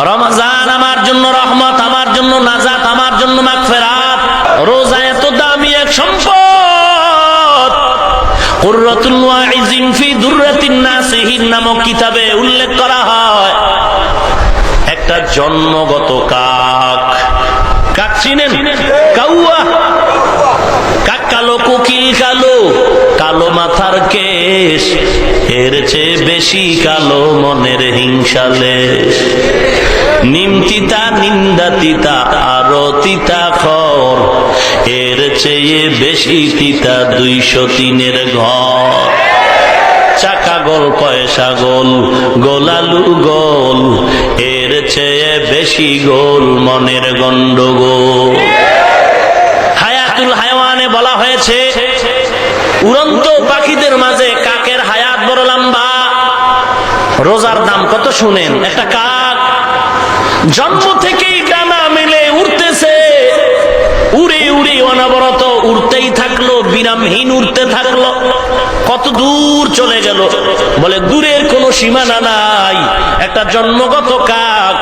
রমজান আমার জন্য রহমত, আমার জন্য নাজাত, আমার জন্য মাগফিরাত। রোজা এত দামি এক সম্পদ। কুররাতুল ওয়াইজিন ফি দুররাতিন নাসিহিন নামক কিতাবে উল্লেখ করা হয়, একটা জন্মগত কাক, কাক চিনেন? কাউয়া, কাক কালো, কোকিল কালো, কালো মাথার কেশ, এর চেয়ে বেশি কালো মনের হিংসালেশ। নিম তিতা, নিন্দা তিতা, আরো তিতা খর, এর চেয়ে বেশি তিতা 203-এর ঘর। চাকা গোল, পয়সা গোল, গোলালু গোল, এর চেয়ে বেশি গোল মনের গন্ডগোল। হায়াতুল হায়াওয়ানে বলা হয়েছে, উড়ন্ত পাখিদের মাঝে কাকের হায়াত বড় লম্বা। রোজার দাম কত শুনেন? একটা কাক জন্ম থেকেই ডানা মেলে উড়তেছে, উড়ে উড়ে অনবরত উড়তেই থাকলো, বিরামহীন উড়তে থাকলো। কত দূর চলে গেল, বলে দূরের কোনো সীমানা নাই। একটা জন্মগত কাক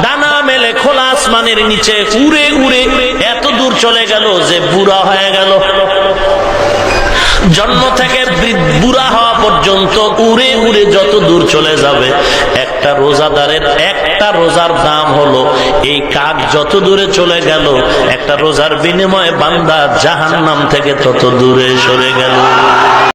ডানা মেলে খোলা আসমানের নিচে উড়ে উড়ে এত দূর চলে গেল যে বুড়া হয়ে গেল। জন্ম থেকে বুড়া হওয়া পর্যন্ত উড়ে উড়ে যত দূর চলে যাবে, একটা রোজাদারের একটা রোজার দাম হলো এই কাক যত দূরে চলে গেল, একটা রোজার বিনিময়ে বান্দা জাহান্নাম থেকে তত দূরে সরে গেল।